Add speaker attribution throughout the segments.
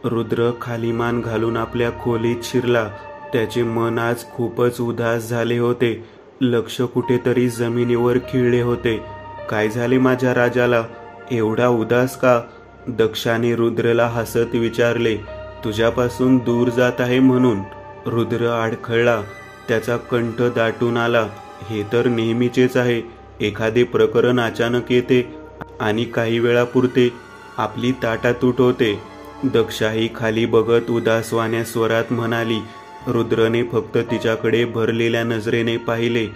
Speaker 1: रुद्र खाली मान घालून आपल्या खोलीत शिरला. त्याचे मन आज खूपच उदास झाले होते. लक्ष कुठेतरी जमिनीवर खिळले होते. काय झाले माझ्या राजाला? एवढा उदास का? दक्षाने रुद्रला हसत विचारले. तुझ्यापासून दूर जात आहे म्हणून. रुद्र आडखळला. त्याचा कंठ दाटून आला. हे तर नेहमीचेच आहे. एखादे प्रकरण अचानक येते आणि काही वेळापुरते आपली ताटातूट होते. दक्षाही खाली बघत उदासवाण्या स्वरात म्हणाली. रुद्रने फक्त तिच्याकडे भरलेल्या नजरेने पाहिले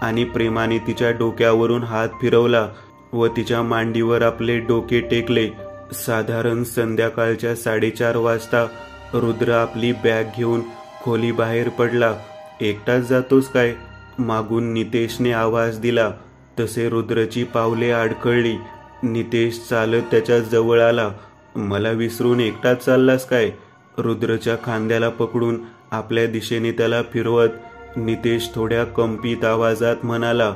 Speaker 1: आणि प्रेमाने तिच्या डोक्यावरून हात फिरवला व तिच्या मांडीवर आपले डोके टेकले. साधारण संध्याकाळच्या 4:30 वाजता रुद्र आपली बॅग घेऊन खोली बाहेर पडला. एकटाच जातोस काय? मागून नितेशने आवाज दिला. तसे रुद्रची पावले अडखळली. नितेश चालत त्याच्या जवळ आला. मला विसरून एकटाच चाललास काय? रुद्रच्या खांद्याला पकडून आपल्या दिशेने त्याला फिरवत नितेश थोड्या कंपित आवाजात म्हणाला.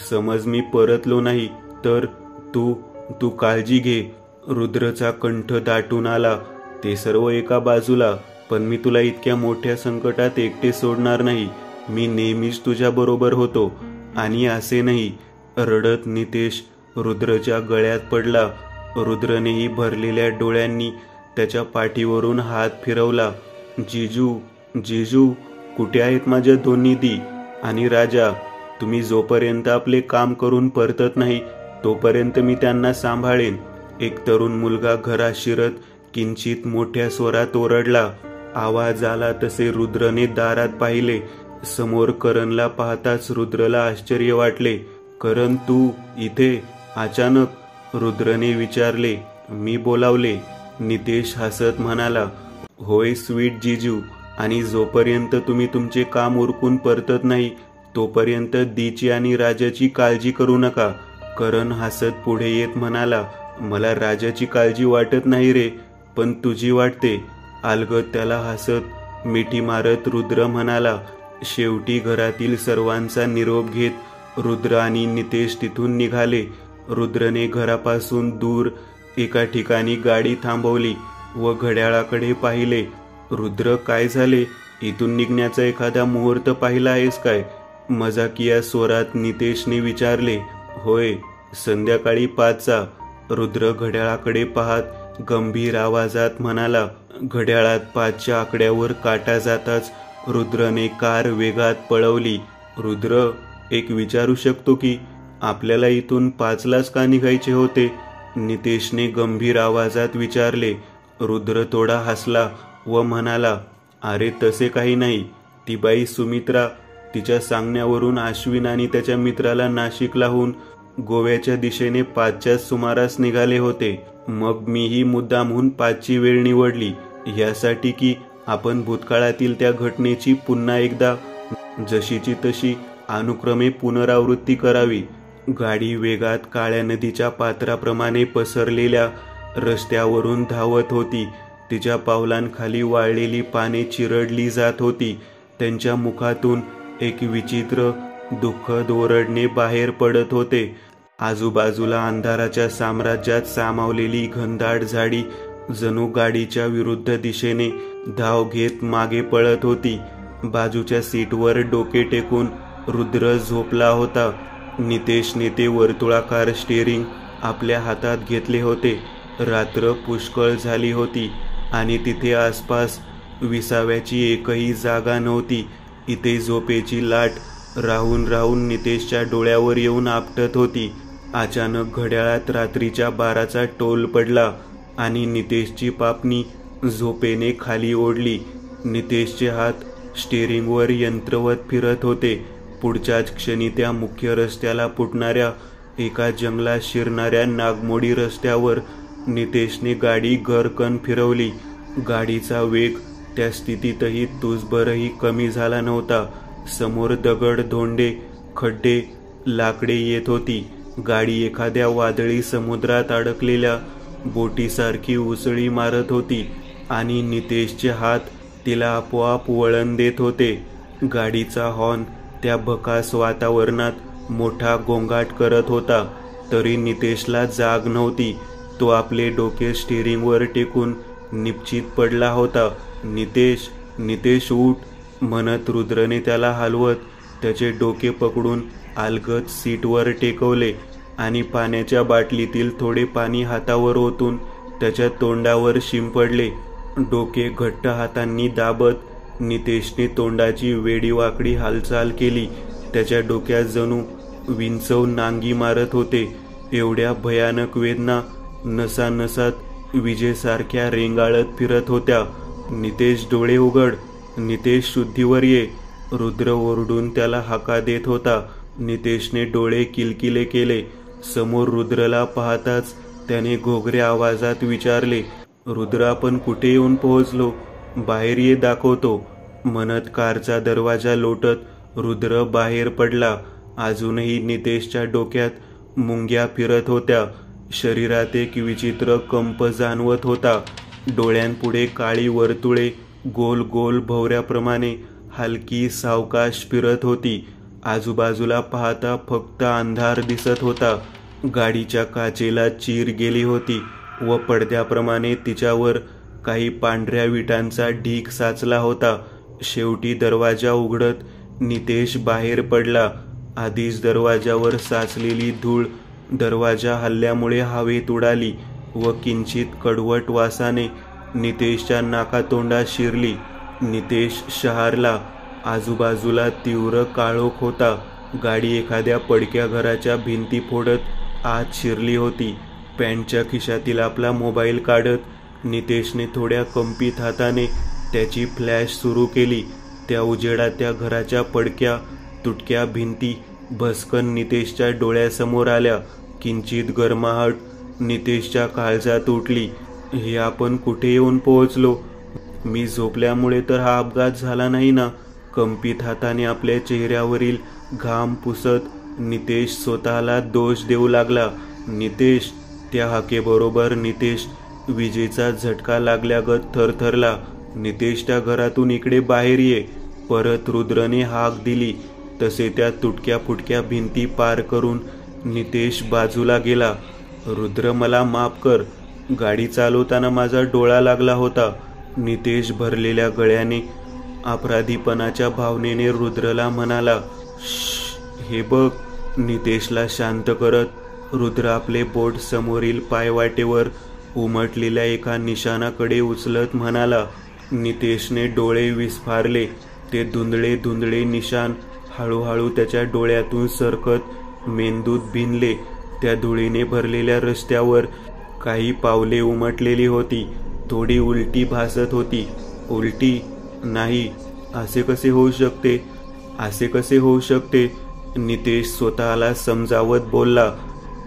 Speaker 1: समज मी परतलो नाही तर तू काळजी घे. रुद्रचा कंठ दाटून आला. ते सर्व एका बाजूला, पण मी तुला इतक्या मोठ्या संकटात एकटे सोडणार नाही. मी नेहमीच तुझ्या बरोबर होतो. आणि असे नाही. रडत नितेश रुद्रच्या गळ्यात पडला. रुद्रनेही भरलेल्या डोळ्यांनी त्याच्या पाठीवरून हात फिरवला. जिजू जिजू, कुठे आहेत माझ्या दोन्ही दी आणि राजा? तुम्ही जोपर्यंत आपले काम करून परतत नाही तोपर्यंत मी त्यांना सांभाळेन. एक तरुण मुलगा घरात शिरत किंचित मोठ्या स्वरात ओरडला. आवाज आला तसे रुद्रने दारात पाहिले. समोर करणला पाहताच रुद्रला आश्चर्य वाटले. करण, तू इथे अचानक? रुद्रने विचारले. मी बोलावले. नितेश हसत म्हणाला. होय स्वीट जिजू, आणि जोपर्यंत तुम्ही तुमचे काम उरकून परतत नाही तोपर्यंत दीची आणि राजाची काळजी करू नका. करण हसत पुढे येत म्हणाला. मला राजाची काळजी वाटत नाही रे, पण तुझी वाटते. अलगद त्याला हसत मिठी मारत रुद्र म्हणाला. शेवटी घरातील सर्वांचा निरोप घेत रुद्र आणि नितेश तिथून निघाले. रुद्रने घरापासून दूर एका ठिकाणी गाडी थांबवली व घड्याळाकडे पाहिले. रुद्र, काय झाले? इथून निघण्याचा एखादा मुहूर्त पाहिला आहेस काय? मजाकिया स्वरात नितेशने विचारले. होय, संध्याकाळी 5चा. रुद्र घड्याळाकडे पाहत गंभीर आवाजात म्हणाला. घड्याळात 5च्या आकड्यावर काटा जाताच रुद्रने कार वेगात पळवली. रुद्र, एक विचारू शकतो की आपल्याला इथून 5लाच का निघायचे होते? नितेशने गंभीर आवाजात विचारले. रुद्र थोडा हसला व म्हणाला. अरे तसे काही नाही. ती बाई सुमित्रा, तिच्या सांगण्यावरून अश्विन आणि त्याच्या मित्राला नाशिकलाहून गोव्याच्या दिशेने 5च्या सुमारास निघाले होते. मग मीही मुद्दामहून 5ची वेळ निवडली, यासाठी की आपण भूतकाळातील त्या घटनेची पुन्हा एकदा जशीची तशी अनुक्रमे पुनरावृत्ती करावी. गाडी वेगात काळ्या नदीच्या पात्राप्रमाणे पसरलेल्या रस्त्यावरून धावत होती. तिच्या पावलांखाली वाळलेली पाने चिरडली जात होती. त्यांच्या मुखातून एक विचित्र दुःखद ओरडणे बाहेर पडत होते. आजूबाजूला अंधाराच्या साम्राज्यात सामावलेली घनदाट झाडी जणू गाडीच्या विरुद्ध दिशेने धाव घेत मागे पळत होती. बाजूच्या सीटवर डोके टेकून रुद्र झोपला होता. नितेशने ते वर्तुळाकार स्टेअरिंग आपल्या हातात घेतले होते. रात्र पुष्कळ झाली होती आणि तिथे आसपास विसाव्याची एकही जागा नव्हती. इथे झोपेची लाट राहून राहून नितेशच्या डोळ्यावर येऊन आपटत होती. अचानक घड्याळात रात्रीच्या 12चा टोल पडला आणि नितेशची पापणी झोपेने खाली ओढली. नितेशचे हात स्टेअरिंगवर यंत्रवत फिरत होते. पुढच्याच क्षणी त्या मुख्य रस्त्याला फुटणाऱ्या एका जंगलात शिरणाऱ्या नागमोडी रस्त्यावर नितेशने गाडी गरकन फिरवली. गाडीचा वेग त्या स्थितीतही तुसभरही कमी झाला नव्हता. समोर दगड, धोंडे, खड्डे, लाकडे येत होती. गाडी एखाद्या वादळी समुद्रात अडकलेल्या बोटीसारखी उसळी मारत होती आणि नितेशचे हात तिला आपोआप वळण देत होते. गाडीचा हॉर्न त्या भकास वातावरणात मोठा गोंगाट करत होता. तरी नितेशला जाग नव्हती. तो आपले डोके स्टीअरिंगवर टेकून निपचित पडला होता. नितेश, नितेश उठ म्हणत रुद्रने त्याला हलवत त्याचे डोके पकडून अलगद सीटवर टेकवले आणि पाण्याच्या बाटलीतील थोडे पाणी हातावर ओतून त्याच्या तोंडावर शिंपडले. डोके घट्ट हातांनी दाबत नितेशने तोंडाची वेडीवाकडी हालचाल केली. त्याच्या डोक्यात जणू विंचव नांगी मारत होते. एवढ्या भयानक वेदना नसानसात विजेसारख्या रेंगाळत फिरत होत्या. नितेश, डोळे उघड. नितेश, शुद्धीवर ये. रुद्र ओरडून त्याला हाका देत होता. नितेशने डोळे किलकिले केले. समोर रुद्रला पाहताच त्याने घोगऱ्या आवाजात विचारले, रुद्र, आपण कुठे येऊन पोहोचलो? बाहेर ये, दाखवतो म्हणत कारचा दरवाजा लोटत रुद्र बाहेर पडला. अजूनही नितेशच्या डोक्यात मुंग्या फिरत होत्या. शरीरात एक विचित्र कंप जाणवत होता. डोळ्यांपुढे काळी वर्तुळे गोल गोल भोवऱ्याप्रमाणे हलकी सावकाश फिरत होती. आजूबाजूला पाहता फक्त अंधार दिसत होता. गाडीच्या काचेला चीर गेली होती व पडद्याप्रमाणे तिच्यावर काही पांढऱ्या विटांचा ढीग साचला होता. शेवटी दरवाजा उघडत नितेश बाहेर पडला. आधीच दरवाजावर साचलेली धूळ दरवाजा हल्ल्यामुळे हवेत उडाली व किंचित कडवट वासाने नितेशच्या नाकातोंडात शिरली. नितेश शहारला. आजूबाजूला तीव्र काळोख होता. गाडी एखाद्या पडक्या घराच्या भिंती फोडत आत शिरली होती. पॅन्टच्या खिशातील आपला मोबाईल काढत नितेशने थोड्या कंपित हाताने त्याची फ्लॅश सुरू केली. त्या उजेडात त्या घराच्या पडक्या तुटक्या भिंती भस्कन नितेशच्या डोळ्यासमोर आल्या. किंचित गरमाहट नितेशच्या काळजात उठली. हे आपण कुठे येऊन पोहोचलो? मी झोपल्यामुळे तर हा अपघात झाला नाही ना? कंपित हाताने आपल्या चेहऱ्यावरील घाम पुसत नितेश स्वतःला दोष देऊ लागला. नितेश. त्या हाकेबरोबर नितेश विजेचा झटका लागल्यागत थरथरला. नितेश, त्या घरातून इकडे बाहेर ये. परत रुद्रने हाक दिली तसे त्या तुटक्या फुटक्या भिंती पार करून नितेश बाजूला गेला. रुद्र, मला माफ कर. गाडी चालवताना माझा डोळा लागला होता. नितेश भरलेल्या गळ्याने अपराधीपणाच्या भावनेने रुद्रला म्हणाला. हे बघ. नितेशला शांत करत रुद्र आपले बोट समोरील पायवाटेवर उमटलेल्या एका निशाणाकडे उचलत म्हणाला. नितेशने डोळे विस्फारले. ते धुंदळे धुंदळे निशाण हळूहळू त्याच्या डोळ्यातून सरकत मेंदूत भिनले. त्या धुळीने भरलेल्या रस्त्यावर काही पावले उमटलेली होती. थोडी उलटी भासत होती. उलटी? नाही. असे कसे होऊ शकते? असे कसे होऊ शकते? नितेश स्वतःला समजावत बोलला.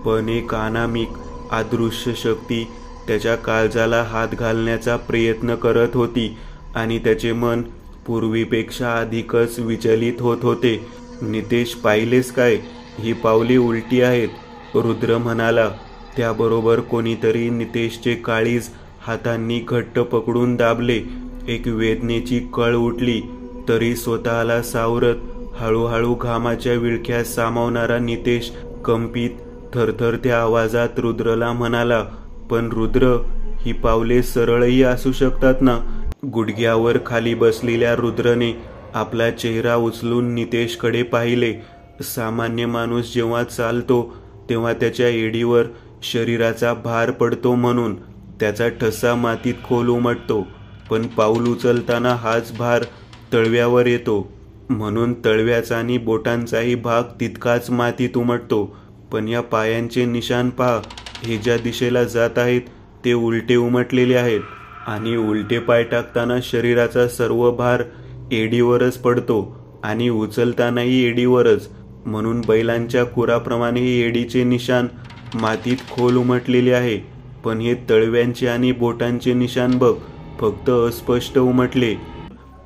Speaker 1: पण एक अनामिक अदृश्य शक्ती त्याच्या काळजाला हात घालण्याचा प्रयत्न करत होती आणि त्याचे मन पूर्वीपेक्षा अधिकच विचलित होत होते. नितेश, पाहिलेस काय? ही पावले उलटी आहेत, रुद्र म्हणाला. त्याबरोबर कोणीतरी नितेशचे काळीज हातांनी घट्ट पकडून दाबले. एक वेदनेची कळ उठली. तरी स्वतःला सावरत हळूहळू घामाच्या विळख्यात सामावणारा नितेश कंपित थरथरत्या आवाजात रुद्रला म्हणाला. पण रुद्र, ही पावले सरळही असू शकतात ना? गुडघ्यावर खाली बसलेल्या रुद्रने आपला चेहरा उचलून नितेशकडे पाहिले. सामान्य माणूस जेव्हा चालतो तेव्हा त्याच्या एडीवर शरीराचा भार पडतो म्हणून त्याचा ठसा मातीत खोल उमटतो. पण पाऊल उचलताना हाच भार तळव्यावर येतो म्हणून तळव्याचा आणि बोटांचाही भाग तितकाच मातीत उमटतो. पण या पायांचे निशाण पहा. हे ज्या दिशेला जात आहेत ते उलटे उमटलेले आहेत आणि उलटे पाय टाकताना शरीराचा सर्व भार एडीवरच पडतो आणि उचलतानाही एडीवरच. म्हणून बैलांच्या खुराप्रमाणे ही एडीचे निशाण मातीत खोल उमटलेले आहे. पण हे तळव्यांचे आणि बोटांचे निशाण बघ, फक्त अस्पष्ट उमटले.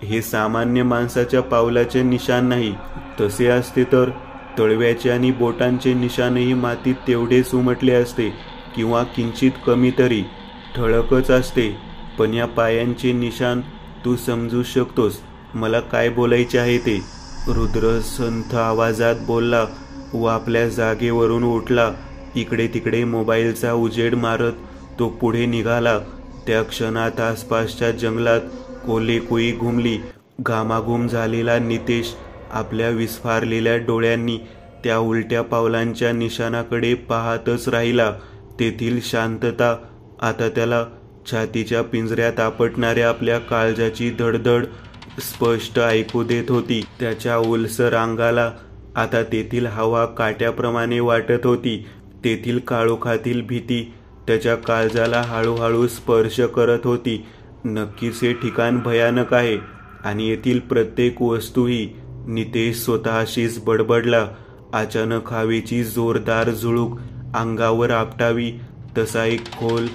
Speaker 1: हे सामान्य माणसाच्या पावलाचे निशाण नाही. तसे असते तर तळव्याचे आणि बोटांचे निशाणही मातीत तेवढेच उमटले असते किंवा किंचित कमी तरी ठळकच असते. पण या पायांचे निशाण तू समजू शकतोस मला काय बोलायचे आहे ते? रुद्र संथ आवाजात बोलला व आपल्या जागेवरून उठला. इकडे तिकडे मोबाईलचा उजेड मारत तो पुढे निघाला. त्या क्षणात आसपासच्या जंगलात कोल्हेकुई घुमली. घामाघूम झालेला नितेश आपल्या विस्फारलेल्या डोळ्यांनी त्या उलट्या पावलांच्या निशाणाकडे पाहतच राहिला. तेथील शांतता आता त्याला छातीच्या पिंजऱ्यात आपटणाऱ्या आपल्या काळजाची धडधड स्पष्ट ऐकू देत होती. त्याच्या ओलसर अंगाला आता तेथील हवा काट्याप्रमाणे वाटत होती. तेथील काळोखातील भीती त्याच्या काळजाला हळूहळू स्पर्श करत होती. नक्कीच हे ठिकाण भयानक आहे आणि येथील प्रत्येक वस्तूही. नितेश स्वतःशीच बडबडला. अचानक हवेची जोरदार झुळूक अंगावर आपटावी तसा एक खोल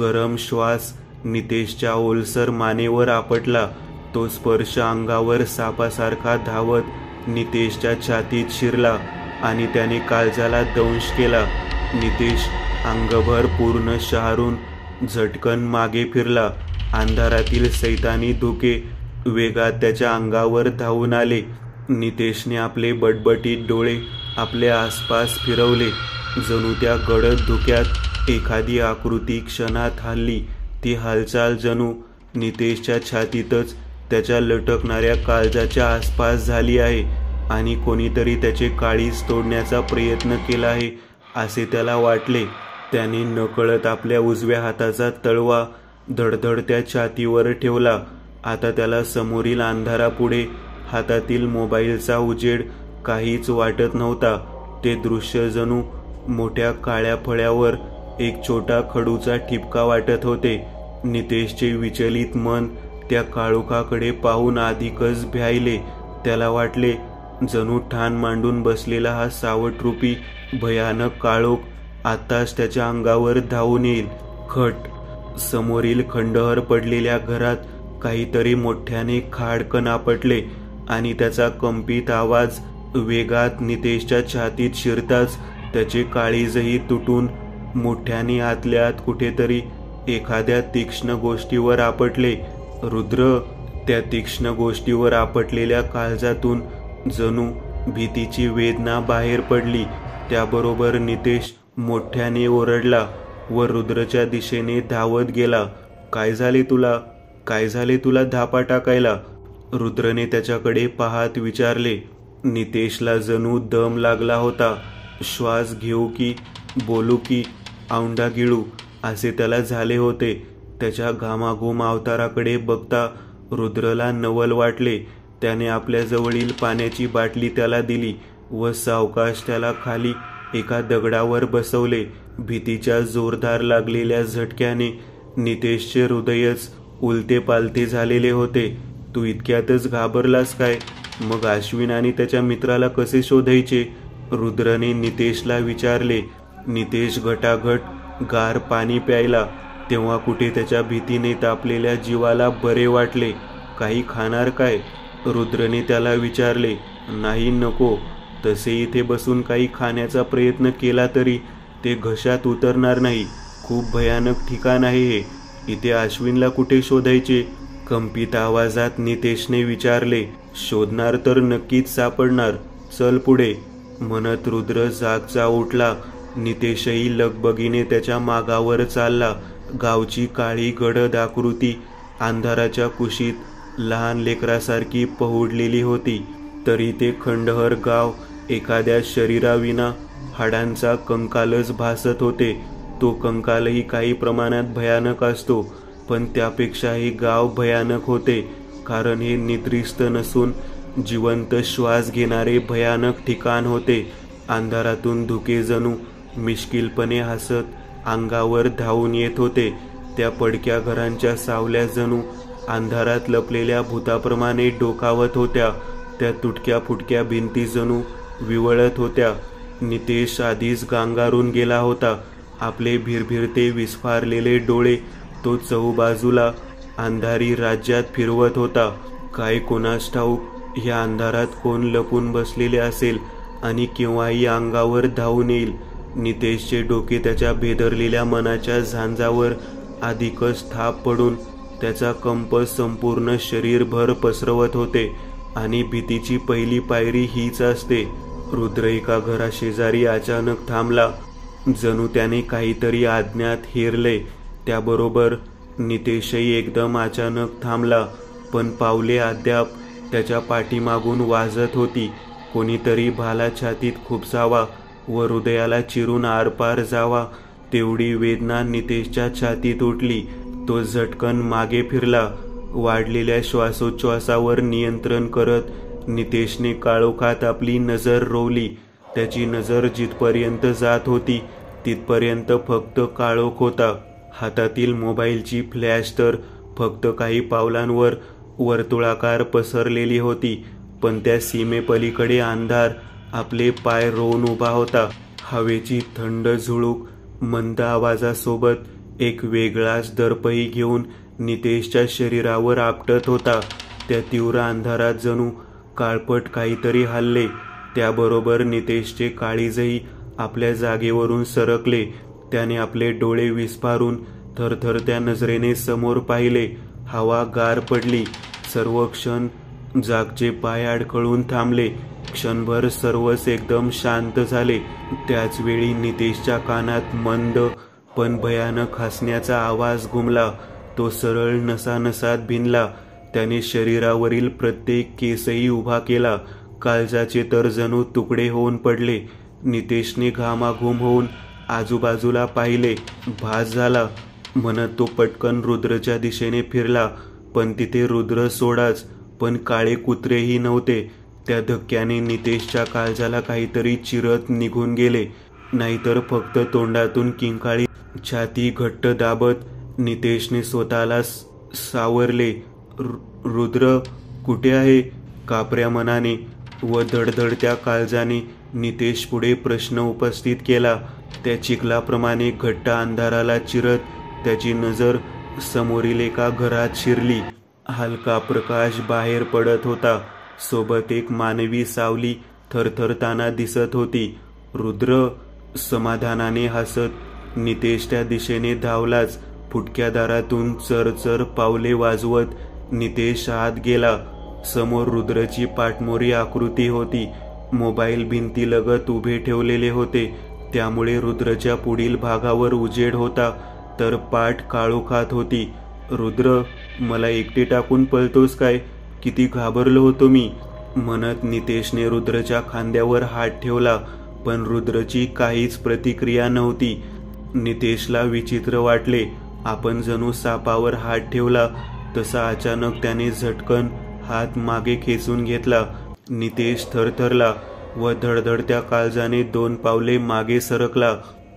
Speaker 1: गरम श्वास नितेशच्या ओलसर मानेवर आपटला. तो स्पर्श अंगावर सापासारखा धावत नितेशच्या छातीत शिरला आणि त्याने काळजाला दंश केला. नितेश अंगभर पूर्ण शहारून झटकन मागे फिरला. अंधारातील सैतानी धुके वेगात त्याच्या अंगावर धावून आले. नितेशने आपले बटबटीत डोळे आपल्या आसपास फिरवले. जणू त्या गडद धुक्यात एखादी आकृती क्षणात हलली. ती हालचाल जणू नितेशच्या छातीतच त्याच्या लटकणाऱ्या काळजाच्या आसपास झाली आहे आणि कोणीतरी त्याचे काळीज तोडण्याचा प्रयत्न केला आहे असे त्याला वाटले. त्याने नकळत आपल्या उजव्या हाताचा तळवा धडधडत्या छातीवर ठेवला. आता त्याला समोरील अंधारापुढे हातातील मोबाईलचा उजेड काहीच वाटत नव्हता. ते दृश्य जणू मोठ्या काळ्या फळ्यावर एक छोटा खडूचा ठिपका वाटत होते. नितेशचे विचलित मन त्या काळोखाकडे पाहून अधिकच भ्यायले. त्याला वाटले जणू ठाण मांडून बसलेला हा सावटरूपी भयानक काळोख आताच त्याच्या अंगावर धावून येईल. खट! समोरील खंडहर पडलेल्या घरात काहीतरी मोठ्याने खाडकन आपटले आणि त्याचा कंपित आवाज वेगात नितेशच्या छातीत शिरताच त्याचे काळीजही तुटून मोठ्याने आतल्या आत कुठेतरी एखाद्या तीक्ष्ण गोष्टीवर आपटले. रुद्र! त्या तीक्ष्ण गोष्टीवर आपटलेल्या काळजातून जणू भीतीची वेदना बाहेर पडली. त्याबरोबर नितेश मोठ्याने ओरडला व रुद्रच्या दिशेने धावत गेला. काय झाले तुला? काय झाले तुला धापा टाकायला? रुद्रने त्याच्याकडे पाहत विचारले. नितेशला जणू दम लागला होता. श्वास घेऊ की बोलू की औंढा गिळू असे त्याला झाले होते. त्याच्या घामाघूम अवताराकडे बघता रुद्रला नवल वाटले. त्याने आपल्या जवळील पाण्याची बाटली त्याला दिली व सावकाश त्याला खाली एका दगडावर बसवले. भीतीच्या जोरदार लागलेल्या झटक्याने नितेशचे हृदयच उलते पालते झालेले होते. तू इतक्यातच घाबरलास काय? मग अश्विन आणि त्याच्या मित्राला कसे शोधायचे? रुद्रने नितेशला विचारले. नितेश घटाघट गार पाणी प्यायला. तेव्हा कुठे त्याच्या भीतीने तापलेल्या जीवाला बरे वाटले. काही खाणार काय? रुद्रने त्याला विचारले. नाही, नको. तसे इथे बसून काही खाण्याचा प्रयत्न केला तरी ते घशात उतरणार नाही. खूप भयानक ठिकाण आहे हे. इथे अश्विनला कुठे शोधायचे? कंपित आवाजात नितेशने विचारले. शोधणार तर नक्कीच सापडणार. चल पुढे, म्हणत रुद्र जागचा उठला. नितेशही लगबगीने त्याच्या मागावर चालला. गावची काळी गडद आकृती अंधाराच्या कुशीत लहान लेकरासारखी पहुडलेली होती. तरी ते खंडहर गाव एखाद्या शरीराविना हाडांचा कंकालच भासत होते. तो कंकालही काही प्रमाणात भयानक असतो, पण त्यापेक्षाही गाव भयानक होते, कारण हे निद्रिस्त नसून जिवंत श्वास घेणारे भयानक ठिकाण होते. अंधारातून धुके जणू मिश्किलपणे हसत अंगावर धावून येत होते. त्या पडक्या घरांच्या सावल्या जणू अंधारात लपलेल्या भूताप्रमाणे डोकावत होत्या. त्या तुटक्या फुटक्या भिंती जणू विवळत होत्या. नितेश आधीच गांगारून गेला होता. आपले भिरभिरते विस्फारलेले डोळे तो चहूबाजूला अंधारी राज्यात फिरवत होता. काय कोणास ठाऊक या अंधारात कोण लपून बसलेले असेल आणि केव्हाही अंगावर धावून येईल. नितेशचे डोके त्याच्या भेदरलेल्या मनाच्या झांजावर अधिकच थाप पडून त्याचा कंप संपूर्ण शरीरभर पसरवत होते. आणि भीतीची पहिली पायरी हीच असते. रुद्र एका घराशेजारी अचानक थांबला. जणू त्याने काहीतरी अज्ञात हेरले. त्याबरोबर नितेशही एकदम अचानक थांबला, पण पावले अद्याप त्याच्या पाठीमागून वाजत होती. कोणीतरी भाला छातीत खुपसावा व हृदयाला चिरून आरपार जावा तेवढी वेदना नितेशच्या छातीत उठली. तो झटकन मागे फिरला. वाढलेल्या श्वासोच्छ्वासावर नियंत्रण करत नितेशने काळोखात आपली नजर रोवली. त्याची नजर जिथपर्यंत जात होती तिथपर्यंत फक्त काळोख होता. हातातील मोबाईलची फ्लॅश तर फक्त काही पावलांवर वर्तुळाकार पसरलेली होती, पण त्या सीमेपलीकडे अंधार आपले पाय रोवून उभा होता. हवेची थंड झुळूक मंद आवाजासोबत एक वेगळाच दर्पही घेऊन नितेशच्या शरीरावर आपटत होता. त्या तीव्र अंधारात जणू काळपट काहीतरी हलले. त्याबरोबर नितेशचे काळीजही आपल्या जागेवरून सरकले. त्याने आपले डोळे विस्फारून थरथरत्या नजरेने समोर पाहिले. हवा गार पडली. सर्व क्षण जागचे पाय अडखळून थांबले. क्षणभर सर्वच एकदम शांत झाले. त्याच वेळी नितेशच्या कानात मंद पण भयानक हसण्याचा आवाज घुमला. तो सरळ नसानसात भिनला. त्याने शरीरावरील प्रत्येक केसही उभा केला. काळजाचे तर जणू तुकडे होऊन पडले. नितेशने घामाघूम होऊन आजूबाजूला पाहिले. भास झाला म्हणत तो पटकन रुद्रच्या दिशेने फिरला, पण तिथे रुद्र सोडाच, पण काळे कुत्रेही नव्हते. त्या धक्क्याने नितेशच्या काळजाला काहीतरी चिरत निघून गेले. नाहीतर फक्त तोंडातून किंकाळी छाती घट्ट दाबत नितेशने स्वतःला सावरले. रुद्र कुठे आहे? कापऱ्या मनाने व धडधडत्या काळजाने नितेश पुढे प्रश्न उपस्थित केला. त्या चिखलाप्रमाणे घट्ट अंधाराला चिरत त्याची नजर समोरील एका घरात शिरली. हलका प्रकाश बाहेर पडत होता. सोबत एक मानवी सावली थरथरताना दिसत होती. रुद्र समाधानाने हसत नितेश त्या दिशेने धावलाच. फुटक्या दारातून चरचर पावले वाजवत नितेश आत गेला. समोर रुद्रची पाठमोरी आकृती होती. मोबाईल भिंतीलगत उभे ठेवलेले होते, त्यामुळे रुद्रच्या पुढील भागावर उजेड होता, तर पाठ काळोखात होती. रुद्र, मला एकटे टाकून पळतोस काय? किती घाबरलो होतो मी, म्हणत नितेशने रुद्रच्या खांद्यावर हात ठेवला, पण रुद्रची काहीच प्रतिक्रिया नव्हती. नितेशला विचित्र वाटले. आपण जणू सापावर हात ठेवला तसा अचानक त्याने झटकन हात मागे खेचून घेतला. नितेश थरथरला व धडधडत्या काळजाने 2 पावले मागे सरकला.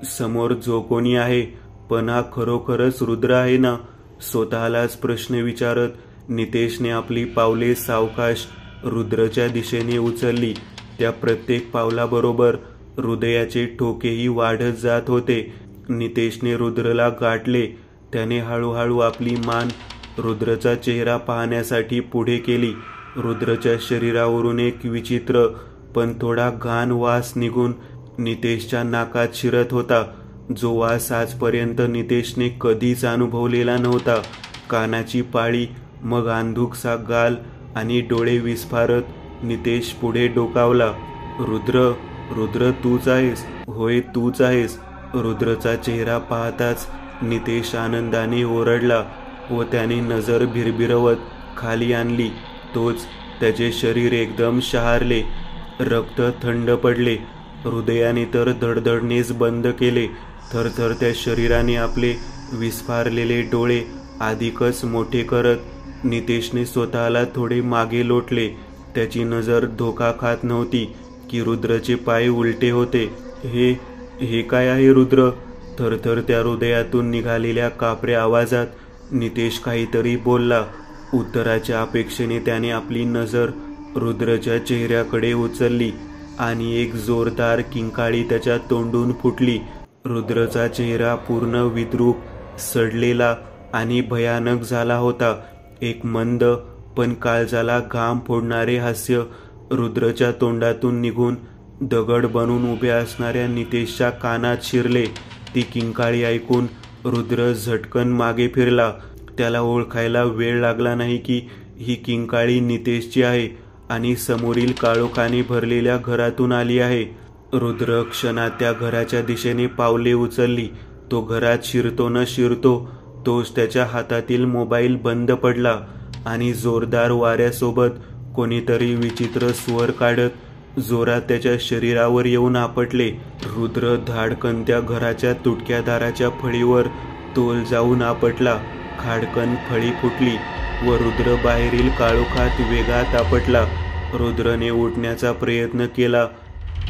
Speaker 1: समोर जो कोणी आहे, पण हा खरोखरच रुद्र आहे ना? स्वतःलाच प्रश्न विचारत नितेशने आपली पावले सावकाश रुद्रच्या दिशेने उचलली. त्या प्रत्येक पावलाबरोबर हृदयाचे ठोकेही वाढत जात होते. नितेशने रुद्रला गाठले. त्याने हळूहळू आपली मान रुद्रचा चेहरा पाहण्यासाठी पुढे केली. रुद्रच्या शरीरावरून एक विचित्र पण थोडा घाण वास निघून नितेशच्या नाकात शिरत होता, जो वास आजपर्यंत नितेशने कधीच अनुभवलेला नव्हता. कानाची पाळी, मग अंधुकसा गाल आणि डोळे विस्फारत नितेश पुढे डोकावला. रुद्र, रुद्र तूच आहेस? होय तूच आहेस. रुद्रचा चेहरा पाहताच नितेश आनंदाने ओरडला व त्याने नजर भिरभिरवत खाली आणली. तोच त्याचे शरीर एकदम शहारले. रक्त थंड पडले. हृदयाने तर धडधडणेच बंद केले. थरथरत्या शरीराने आपले विस्फारलेले डोळे अधिकच मोठे करत नितेशने स्वतःला थोडे मागे लोटले. त्याची नजर धोका खात नव्हती की रुद्रचे पाय उलटे होते. हे काय आहे रुद्र? थरथरत्या हृदयातून निघालेल्या कापऱ्या आवाजात नितेश काहीतरी बोलला. उत्तराच्या अपेक्षेने त्याने आपली नजर रुद्रच्या चेहऱ्याकडे उचलली आणि एक जोरदार किंकाळी त्याच्या तोंडून फुटली. रुद्रचा चेहरा पूर्ण विद्रूप, सडलेला आणि भयानक झाला होता. एक मंद पण काळजाला घाम फोडणारे हास्य रुद्रच्या तोंडातून निघून दगड बनून उभे असणाऱ्या नितेशच्या कानात शिरले. ती किंकाळी ऐकून रुद्र झटकन मागे फिरला. त्याला ओळखायला वेळ लागला नाही की ही किंकाळी नितेशची आहे आणि समोरील काळोखाने भरलेल्या घरातून आली आहे. रुद्र क्षणात त्या घराच्या दिशेने पावले उचलली. तो घरात शिरतो न शिरतो तोच त्याच्या हातातील मोबाईल बंद पडला आणि जोरदार वाऱ्यासोबत कोणीतरी विचित्र स्वर काढत जोरात त्याच्या शरीरावर येऊन आपटले. रुद्र धाडकन त्या घराच्या तुटक्या दाराच्या फळीवर तोल जाऊन आपटला. खाडकन फळी फुटली व रुद्र बाहेरील काळोखात वेगात आपटला. रुद्रने उठण्याचा प्रयत्न केला,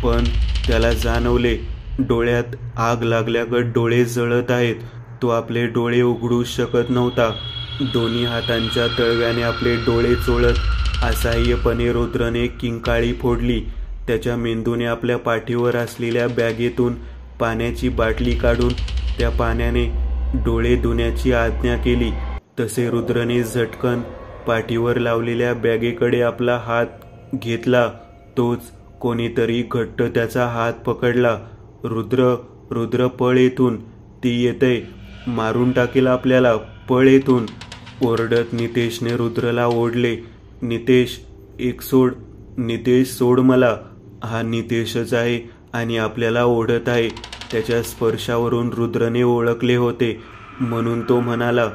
Speaker 1: पण त्याला जाणवले डोळ्यात आग लागल्यागत डोळे जळत आहेत. तो आपले डोळे उघडू शकत नव्हता. दोन्ही हातांच्या तळव्याने आपले डोळे चोळत असहाय्यपणे रुद्रने किंकाळी फोडली. त्याच्या मेंदूने आपल्या पाठीवर असलेल्या बॅगेतून पाण्याची बाटली काढून त्या पाण्याने डोळे धुण्याची आज्ञा केली. तसे रुद्रने झटकन पाठीवर लावलेल्या बॅगेकडे आपला हात घेतला. तोच कोणीतरी घट्ट त्याचा हात पकडला. रुद्र, रुद्र पळ येथून, ती येतय, मारून टाकेल आपल्याला, पळ येथून. ओरडत नितेशने रुद्रला ओढले. नितेश, एक सोड, नितेश सोड मला. हा नितेशच आहे आणि आपल्याला ओढत आहे. त्याच्या स्पर्शावरून रुद्रने ओळखले होते म्हणून तो म्हणाला,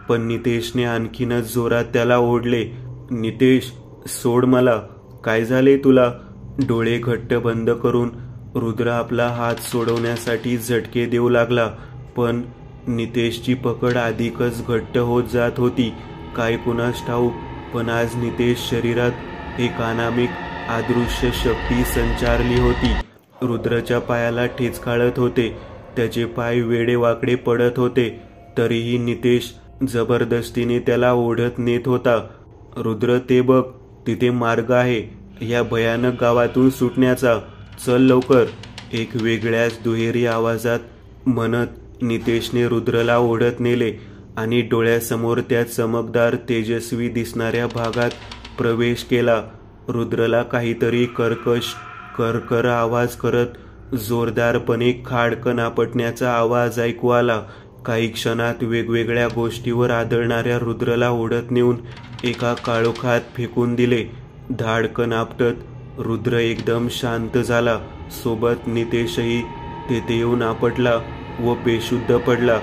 Speaker 1: पण नितेशने आणखीनच जोरात त्याला ओढले. नितेश, सोड मला, काय झाले तुला? डोळे घट्ट बंद करून रुद्र आपला हात सोडवण्यासाठी झटके देऊ लागला, पण नितेशची पकड अधिकच घट्ट होत जात होती. काय कुणास ठाऊक, पण आज नितेश शरीरात एक अनामिक अदृश्य शक्ती संचारली होती. रुद्रच्या पायाला ठेचकाळत होते. त्याचे पाय वेडेवाकडे पडत होते. तरीही नितेश जबरदस्तीने त्याला ओढत नेत होता. रुद्र, ते बघ, तिथे मार्ग आहे या भयानक गावातून सुटण्याचा, चल लवकर. एक वेगळ्याच दुहेरी आवाजात म्हणत नितेशने रुद्रला ओढत नेले आणि डोळ्यासमोर त्या चमकदार तेजस्वी दिसणाऱ्या भागात प्रवेश केला. रुद्रला काहीतरी कर्कश करकर आवाज करत जोरदारपणे खाडकन आपटण्याचा आवाज ऐकू आला. काही क्षणात वेगवेगळ्या गोष्टीवर आदळणाऱ्या रुद्रला ओढत नेऊन एका काळोखात फेकून दिले. धाडकन आपटत रुद्र एकदम शांत झाला. सोबत नितेशही तेथे येऊन आपटला व बेशुद्ध पडला.